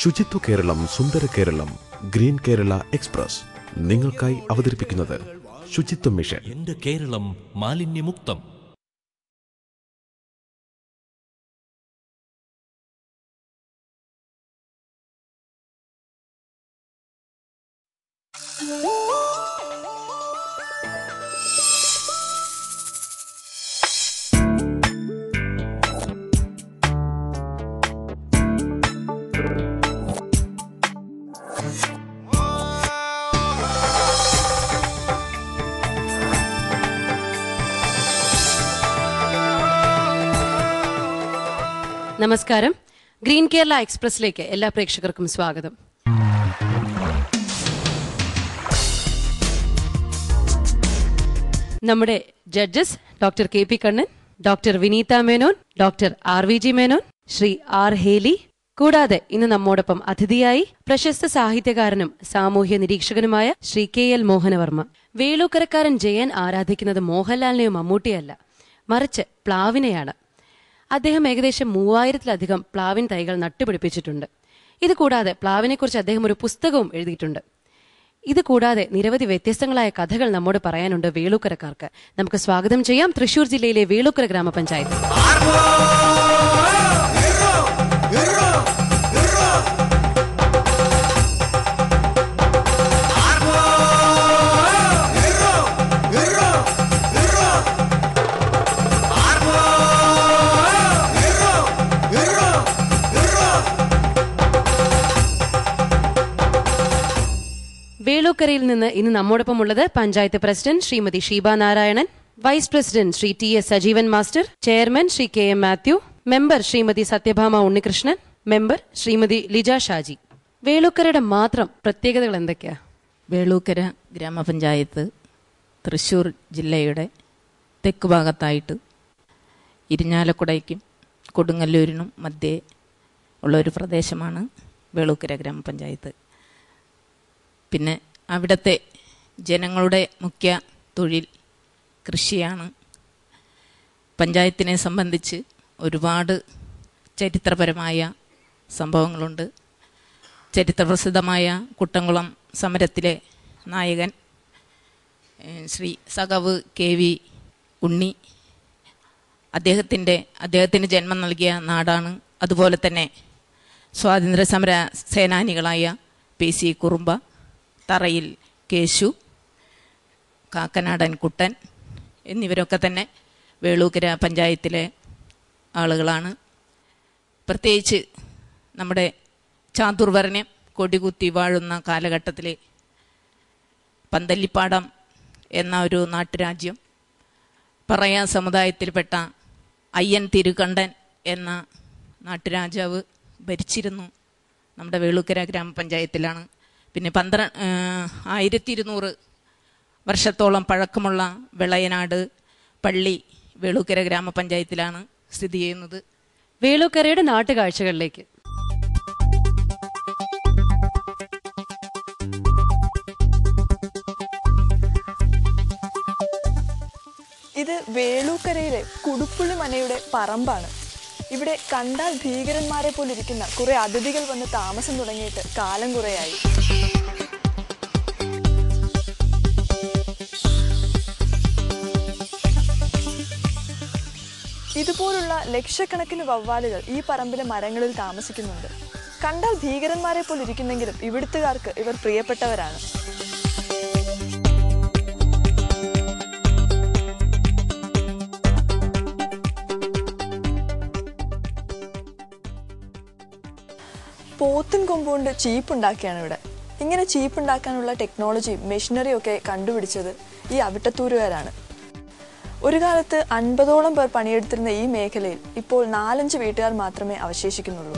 ശുചിത്വ കേരളം സുന്ദര Keralam green Kerala express നിങ്ങൾക്കായി അവതരിപ്പിക്കുന്നത് ശുചിത്വ മിഷൻ. എന്റെ കേരളം മാലിന്യമുക്തം. നമസ്കാരം. ഗ്രീൻ കേരള എക്സ്പ്രസിലേക്ക് എല്ലാ പ്രേക്ഷകർക്കും സ്വാഗതം. നമ്മുടെ judges doctor KP Kannan, doctor Vineetha Menon, doctor RVG Menon, Shri R Heli. കൂടാതെ ഇന്ന് നമ്മോടൊപ്പം അതിഥിയായി പ്രശസ്ത സാഹിത്യകാരനും സാമൂഹ്യ നിരീക്ഷകനുമായ ശ്രീ KL മോഹനവർമ്മ. വേളൂക്കരക്കാരൻ ജയൻ ആരാധിക്കുന്നത് മോഹൻലാലിനെയോ മമ്മൂട്ടിയല്ല, മറിച്ച് പ്ലാവിനെയാണ്. അദ്ദേഹം ഏകദേശം 3000-ലധികം പ്ലാവിൻ തൈകൾ നട്ടുപിടിപ്പിച്ചിട്ടുണ്ട്. ഇതുകൂടാതെ പ്ലാവിനെക്കുറിച്ച് അദ്ദേഹം ഒരു പുസ്തകവും എഴുതിയിട്ടുണ്ട്. ഇതുകൂടാതെ നിരവധി വ്യത്യസ്തങ്ങളായ കഥകൾ നമ്മോട് പറയാനുണ്ട് വേളൂക്കരക്കാർക്ക്. നമുക്ക് സ്വാഗതം ചെയ്യാം തൃശൂർ ജില്ലയിലെ വേളൂക്കര ഗ്രാമപഞ്ചായത്ത്. വേളൂക്കരയിൽ നിന്ന് ഇന്ന് നമ്മോടൊപ്പം ഉള്ളത് panchayat president Shrimati Sheeba Narayanan, vice president Shri TS Sajeevan master, chairman Shri KM Mathew, member Shrimati Sathyabhama Unnikrishnan, member Shrimati Lija Shaji. വേളൂക്കരയുടെ മാത്രം പ്രത്യേകതകൾ എന്തൊക്കെയാ? വേളൂക്കര ഗ്രാമപഞ്ചായത്ത് തൃശ്ശൂർ ജില്ലയുടെ തെക്ക് ഭാഗത്തായിട്ട് ഇരിഞ്ഞാലക്കുടയ്ക്കും കൊടുങ്ങല്ലൂരിനും മധ്യേ ഉള്ളൊരു പ്രദേശമാണ് വേളൂക്കര ഗ്രാമപഞ്ചായത്ത്. പിന്നെ അവിടുത്തെ ജനങ്ങളുടെ മുഖ്യ തൊഴിൽ കൃഷിയാണ്. പഞ്ചായത്തിനെ സംബന്ധിച്ച് ഒരുപാട് ചരിത്രപരമായ സംഭവങ്ങളുണ്ട്. ചരിത്രപ്രസിദ്ധമായ കുട്ടംകുളം സമരത്തിലെ നായകൻ ശ്രീ സഖാവ് KV ഉണ്ണി, അദ്ദേഹത്തിന് ജന്മം നൽകിയ നാടാണ്. അതുപോലെ തന്നെ സ്വാതന്ത്ര്യ സമര സേനാനികളായ PC കുറുമ്പ, തറയിൽ കേശു, കാക്കനാടൻ കുട്ടൻ എന്നിവരൊക്കെ തന്നെ വേളൂക്കര പഞ്ചായത്തിലെ ആളുകളാണ്. പ്രത്യേകിച്ച് നമ്മുടെ ചാതുർവർണ്ണ്യം കൊടികുത്തി വാഴുന്ന കാലഘട്ടത്തിൽ പന്തല്ലിപ്പാടം എന്ന ഒരു നാട്ടുരാജ്യം പറയ സമുദായത്തിൽപ്പെട്ട അയ്യൻ തിരുകണ്ഠൻ എന്ന നാട്ടുരാജാവ് ഭരിച്ചിരുന്നു നമ്മുടെ വേളൂക്കര ഗ്രാമപഞ്ചായത്തിലാണ്. പിന്നെ 1200 വർഷത്തോളം പഴക്കമുള്ള വെളയനാട് പള്ളി വേളൂക്കര ഗ്രാമപഞ്ചായത്തിലാണ് സ്ഥിതി ചെയ്യുന്നത്. വേളൂക്കരയുടെ നാട്ടുകാഴ്ചകളിലേക്ക്. ഇത് വേളൂക്കരയിലെ കുടുപ്പുള്ളി മനയുടെ പറമ്പാണ്. ഇവിടെ കണ്ടാൽ ഭീകരന്മാരെ പോലിരിക്കുന്ന കുറെ അതിഥികൾ വന്ന് താമസം തുടങ്ങിയിട്ട് കാലം കുറയായി. ഇതുപോലുള്ള ലക്ഷക്കണക്കിന് വവ്വാലുകൾ ഈ പറമ്പിലെ മരങ്ങളിൽ താമസിക്കുന്നുണ്ട്. കണ്ടാൽ ഭീകരന്മാരെ പോലിരിക്കുന്നെങ്കിലും ഇവിടുത്തുകാർക്ക് ഇവർ പ്രിയപ്പെട്ടവരാണ്. പോത്തിൻ കൊമ്പുകൊണ്ട് ചീപ്പുണ്ടാക്കിയാണ് ഇവിടെ. ഇങ്ങനെ ചീപ്പുണ്ടാക്കാനുള്ള ടെക്നോളജിയും മെഷീനറിയും ഒക്കെ കണ്ടുപിടിച്ചത് ഈ അവിട്ടത്തൂരുകാരാണ്. ഒരു കാലത്ത് 50ഓളം പേർ പണിയെടുത്തിരുന്ന ഈ മേഖലയിൽ ഇപ്പോൾ 4-5 വീട്ടുകാർ മാത്രമേ അവശേഷിക്കുന്നുള്ളൂ.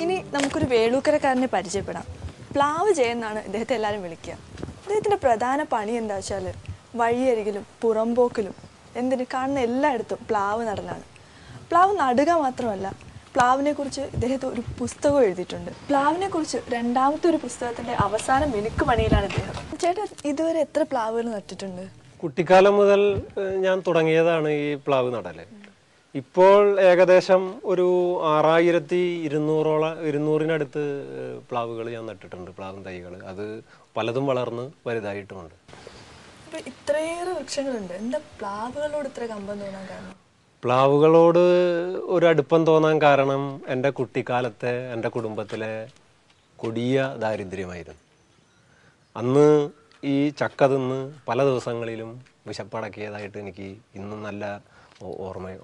ഇനി നമുക്കൊരു വേളൂക്കരക്കാരനെ പരിചയപ്പെടാം. പ്ലാവ് ജയെന്നാണ് ഇദ്ദേഹത്തെ എല്ലാവരും വിളിക്കുക. ഇദ്ദേഹത്തിൻ്റെ പ്രധാന പണി എന്താ വെച്ചാൽ വഴിയരികിലും പുറമ്പോക്കിലും കാണുന്ന എല്ലായിടത്തും പ്ലാവ് നടലാണ്. പ്ലാവ് നടുക മാത്രമല്ല, പ്ലാവിനെ കുറിച്ച് ഇദ്ദേഹത്തെ ഒരു പുസ്തകം എഴുതിയിട്ടുണ്ട്. പ്ലാവിനെ കുറിച്ച് രണ്ടാമത്തെ ഒരു പുസ്തകത്തിന്റെ അവസാന മിനുക്ക് പണിയിലാണ് ഇദ്ദേഹം. ചേട്ടാ, ഇതുവരെ എത്ര പ്ലാവുകൾ നട്ടിട്ടുണ്ട്? കുട്ടിക്കാലം മുതൽ ഞാൻ തുടങ്ങിയതാണ് ഈ പ്ലാവ് നടല്. ഇപ്പോൾ ഏകദേശം ഒരു 6200-200-നടുത്ത് പ്ലാവുകൾ ഞാൻ നട്ടിട്ടുണ്ട്, പ്ലാവും തൈകൾ. അത് പലതും വളർന്ന് വലുതായിട്ടുമുണ്ട്. ഇത്രയേറെ വൃക്ഷങ്ങളുണ്ട്, എന്താ പ്ലാവുകളോട് ഇത്ര കമ്പം തോന്നാൻ കാരണം? പ്ലാവുകളോട് ഒരു അടുപ്പം തോന്നാൻ കാരണം എൻ്റെ കുട്ടിക്കാലത്തെ എൻ്റെ കുടുംബത്തിലെ കൊടിയ ദാരിദ്ര്യമായിരുന്നു. അന്ന് ഈ ചക്ക തിന്ന് പല ദിവസങ്ങളിലും വിശപ്പടക്കിയതായിട്ട് എനിക്ക് ഇന്നും നല്ല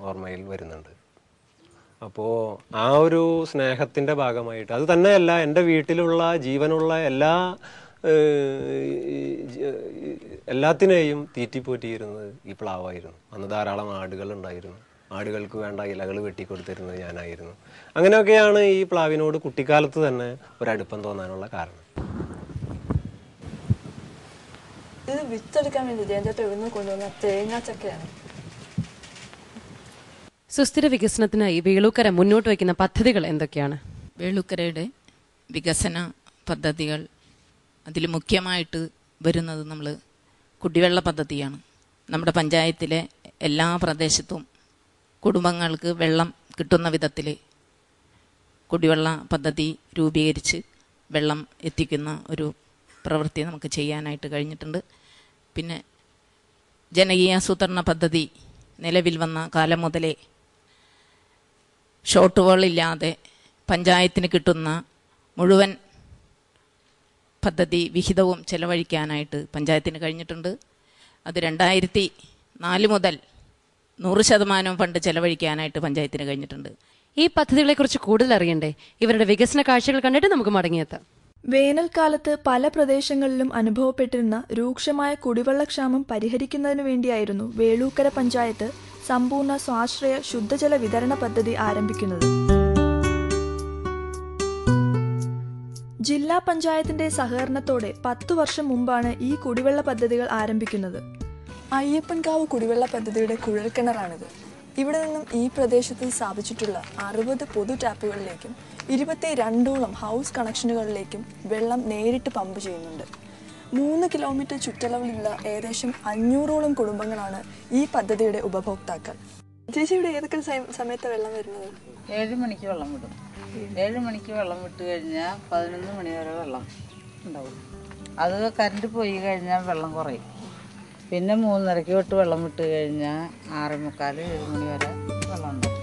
ഓർമ്മയിൽ വരുന്നുണ്ട്. അപ്പോൾ ആ ഒരു സ്നേഹത്തിൻ്റെ ഭാഗമായിട്ട്, അത് തന്നെയല്ല എൻ്റെ വീട്ടിലുള്ള ജീവനുള്ള എല്ലാത്തിനെയും തീറ്റിപ്പോറ്റിയിരുന്നത് ഈ പ്ലാവായിരുന്നു. അന്ന് ധാരാളം ആടുകൾ ഉണ്ടായിരുന്നു. ആടുകൾക്ക് വേണ്ട ഇലകൾ വെട്ടിക്കൊടുത്തിരുന്നത് ഞാനായിരുന്നു. അങ്ങനെയൊക്കെയാണ് ഈ പ്ലാവിനോട് കുട്ടിക്കാലത്ത് തന്നെ ഒരടുപ്പം തോന്നാനുള്ള കാരണം. ഇത് വിത്തെടുക്കാൻ വേണ്ടി ജയന്തേട്ടൻ എവിടെ നിന്ന് കൊണ്ടുവന്ന തേങ്ങാച്ചക്കയാണ്. സുസ്ഥിര വികസനത്തിനായി വേളൂക്കര മുന്നോട്ട് വയ്ക്കുന്ന പദ്ധതികൾ എന്തൊക്കെയാണ്? വേളൂക്കരയുടെ വികസന പദ്ധതികൾ, അതിൽ മുഖ്യമായിട്ട് വരുന്നത് നമ്മൾ കുടിവെള്ള പദ്ധതിയാണ്. നമ്മുടെ പഞ്ചായത്തിലെ എല്ലാ പ്രദേശത്തും കുടുംബങ്ങൾക്ക് വെള്ളം കിട്ടുന്ന വിധത്തിൽ കുടിവെള്ള പദ്ധതി രൂപീകരിച്ച് വെള്ളം എത്തിക്കുന്ന ഒരു പ്രവൃത്തി നമുക്ക് ചെയ്യാനായിട്ട് കഴിഞ്ഞിട്ടുണ്ട്. പിന്നെ ജനകീയാസൂത്രണ പദ്ധതി നിലവിൽ വന്ന കാലം മുതലേ ഷോർട്ട് ഹോളില്ലാതെ പഞ്ചായത്തിന് കിട്ടുന്ന മുഴുവൻ പദ്ധതി വിഹിതവും ചെലവഴിക്കാനായിട്ട് പഞ്ചായത്തിന് കഴിഞ്ഞിട്ടുണ്ട്. അത് 2004 മുതൽ 100% ഫണ്ട് ചെലവഴിക്കാനായിട്ട് പഞ്ചായത്തിന് കഴിഞ്ഞിട്ടുണ്ട്. ഈ പദ്ധതികളെക്കുറിച്ച് കൂടുതൽ അറിയണ്ടേ? ഇവരുടെ വികസന കാഴ്ചകൾ കണ്ടിട്ട് നമുക്ക് മടങ്ങിയെത്താം. വേനൽക്കാലത്ത് പല പ്രദേശങ്ങളിലും അനുഭവപ്പെട്ടിരുന്ന രൂക്ഷമായ കുടിവെള്ളക്ഷാമം പരിഹരിക്കുന്നതിനു വേണ്ടിയായിരുന്നു വേളൂക്കര പഞ്ചായത്ത് സമ്പൂർണ്ണ സ്വാശ്രയ ശുദ്ധജല വിതരണ പദ്ധതി ആരംഭിക്കുന്നത്. ജില്ലാ പഞ്ചായത്തിന്റെ സഹകരണത്തോടെ 10 വർഷം മുമ്പാണ് ഈ കുടിവെള്ള പദ്ധതികൾ ആരംഭിക്കുന്നത്. അയ്യപ്പൻകാവ് കുടിവെള്ള പദ്ധതിയുടെ കുഴൽക്കിണറാണിത്. ഇവിടെ നിന്നും ഈ പ്രദേശത്ത് സ്ഥാപിച്ചിട്ടുള്ള 60 പൊതു ടാപ്പുകളിലേക്കും 22ഓളം ഹൗസ് കണക്ഷനുകളിലേക്കും വെള്ളം നേരിട്ട് പമ്പ് ചെയ്യുന്നുണ്ട്. 3 കിലോമീറ്റർ ചുറ്റളവിലുള്ള ഏകദേശം 500ഓളം കുടുംബങ്ങളാണ് ഈ പദ്ധതിയുടെ ഉപഭോക്താക്കൾ. ചേച്ചി, ഇവിടെ ഏതൊക്കെ സമയത്ത് വെള്ളം വരുന്നത്? 7 മണിക്ക് വെള്ളം വിടും. 7 മണിക്ക് വെള്ളം വിട്ട് കഴിഞ്ഞാൽ 11 മണി വരെ വെള്ളം ഉണ്ടാവും. അത് കറണ്ട് പോയി കഴിഞ്ഞാൽ വെള്ളം കുറയും. പിന്നെ 3:30 തൊട്ട് വെള്ളം വിട്ട് കഴിഞ്ഞാൽ 6:45-7 മണി വരെ വെള്ളം ഉണ്ടാവും.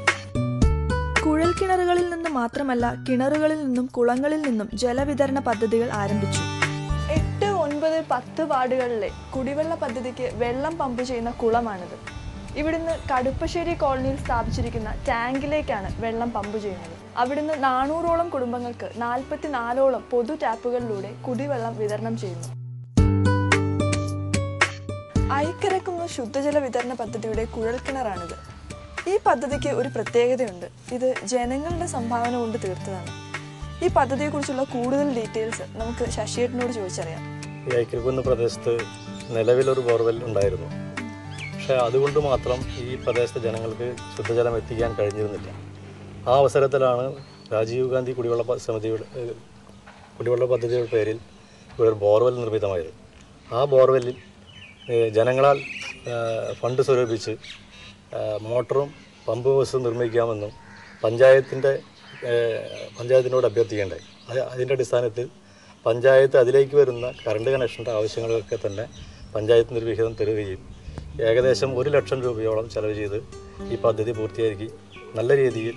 കുഴൽ കിണറുകളിൽ നിന്ന് മാത്രമല്ല, കിണറുകളിൽ നിന്നും കുളങ്ങളിൽ നിന്നും ജലവിതരണ പദ്ധതികൾ ആരംഭിച്ചു. 8, 9, 10 വാർഡുകളിലെ കുടിവെള്ള പദ്ധതിക്ക് വെള്ളം പമ്പ് ചെയ്യുന്ന കുളമാണിത്. ഇവിടുന്ന് കടുപ്പശ്ശേരി കോളനിയിൽ സ്ഥാപിച്ചിരിക്കുന്ന ടാങ്കിലേക്കാണ് വെള്ളം പമ്പ് ചെയ്യുന്നത്. അവിടുന്ന് 400ഓളം കുടുംബങ്ങൾക്ക് 44ഓളം പൊതു ടാപ്പുകളിലൂടെ കുടിവെള്ളം വിതരണം ചെയ്യുന്നു. ഐക്കരക്കുന്ന് ശുദ്ധജല വിതരണ പദ്ധതിയുടെ കുഴൽക്കിണറാണിത്. ഈ പദ്ധതിക്ക് ഒരു പ്രത്യേകതയുണ്ട്. ഇത് ജനങ്ങളുടെ സംഭാവന കൊണ്ട് തീർത്തതാണ്. ഈ പദ്ധതിയെക്കുറിച്ചുള്ള കൂടുതൽ ഡീറ്റെയിൽസ് നമുക്ക് ശശിയേട്ടനോട് ചോദിച്ചറിയാം. ഈ ഐക്കരക്കുന്ന് പ്രദേശത്ത് നിലവിലൊരു ബോർവെൽ ഉണ്ടായിരുന്നു. പക്ഷേ അതുകൊണ്ട് മാത്രം ഈ പ്രദേശത്തെ ജനങ്ങൾക്ക് ശുദ്ധജലം എത്തിക്കാൻ കഴിഞ്ഞിരുന്നില്ല. ആ അവസരത്തിലാണ് രാജീവ് ഗാന്ധി കുടിവെള്ള പദ്ധതിയുടെ പേരിൽ ഇവിടെ ഒരു ബോർവെൽ നിർമ്മിതമായത്. ആ ബോർവെല്ലിൽ ജനങ്ങളാൽ ഫണ്ട് സ്വരൂപിച്ച് മോട്ടറും പമ്പ് ഹൗസും നിർമ്മിക്കാമെന്നും പഞ്ചായത്തിനോട് അഭ്യർത്ഥിക്കേണ്ടായി. അതിൻ്റെ അടിസ്ഥാനത്തിൽ പഞ്ചായത്ത് അതിലേക്ക് വരുന്ന കറണ്ട് കണക്ഷൻ്റെ ആവശ്യങ്ങൾക്കൊക്കെ തന്നെ പഞ്ചായത്തിൻ്റെ ഒരു വിഹിതം തരുകയും ഏകദേശം 1 ലക്ഷം രൂപയോളം ചെലവ് ചെയ്ത് ഈ പദ്ധതി പൂർത്തീകരിക്കും നല്ല രീതിയിൽ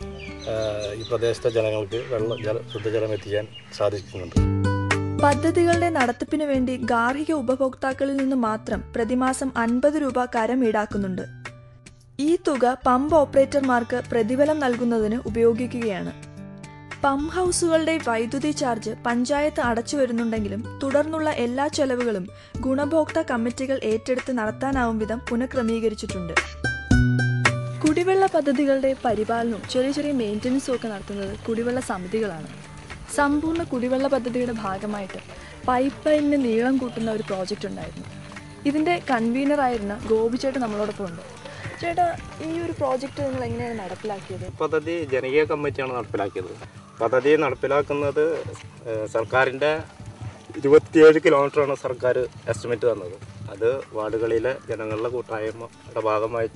ഈ പ്രദേശത്തെ ജനങ്ങൾക്ക് ശുദ്ധജലം എത്തിക്കാൻ സാധിക്കുന്നുണ്ട്. പദ്ധതികളുടെ നടത്തിപ്പിനു വേണ്ടി ഗാർഹിക ഉപഭോക്താക്കളിൽ നിന്ന് മാത്രം പ്രതിമാസം 50 രൂപ കരം ഈടാക്കുന്നുണ്ട്. ഈ തുക പമ്പ് ഓപ്പറേറ്റർമാർക്ക് പ്രതിഫലം നൽകുന്നതിന് ഉപയോഗിക്കുകയാണ്. പമ്പ് ഹൗസുകളുടെ വൈദ്യുതി ചാർജ് പഞ്ചായത്ത് അടച്ചു വരുന്നുണ്ടെങ്കിലും തുടർന്നുള്ള എല്ലാ ചെലവുകളും ഗുണഭോക്താ കമ്മിറ്റികൾ ഏറ്റെടുത്ത് നടത്താനാവും വിധം പുനഃക്രമീകരിച്ചിട്ടുണ്ട്. കുടിവെള്ള പദ്ധതികളുടെ പരിപാലനവും ചെറിയ ചെറിയ മെയിൻ്റനൻസും ഒക്കെ നടത്തുന്നത് കുടിവെള്ള സമിതികളാണ്. സമ്പൂർണ്ണ കുടിവെള്ള പദ്ധതിയുടെ ഭാഗമായിട്ട് പൈപ്പ് ലൈനിന് നീളം കൂട്ടുന്ന ഒരു പ്രോജക്റ്റ് ഉണ്ടായിരുന്നു. ഇതിൻ്റെ കൺവീനറായിരുന്ന ഗോപിച്ചേട്ടൻ നമ്മളോടൊപ്പം ഉണ്ട്. ചേട്ടാ, ഈ ഒരു പ്രോജക്റ്റ് നിങ്ങൾ എങ്ങനെയാണ് നടപ്പിലാക്കിയത്? പദ്ധതി ജനകീയ കമ്മിറ്റിയാണ് നടപ്പിലാക്കിയത്. പദ്ധതി നടപ്പിലാക്കുന്നത് സർക്കാരിൻ്റെ 27 കിലോമീറ്ററാണ് സർക്കാർ എസ്റ്റിമേറ്റ് തന്നത്. അത് വാർഡുകളിലെ ജനങ്ങളുടെ കൂട്ടായ്മയുടെ ഭാഗമായി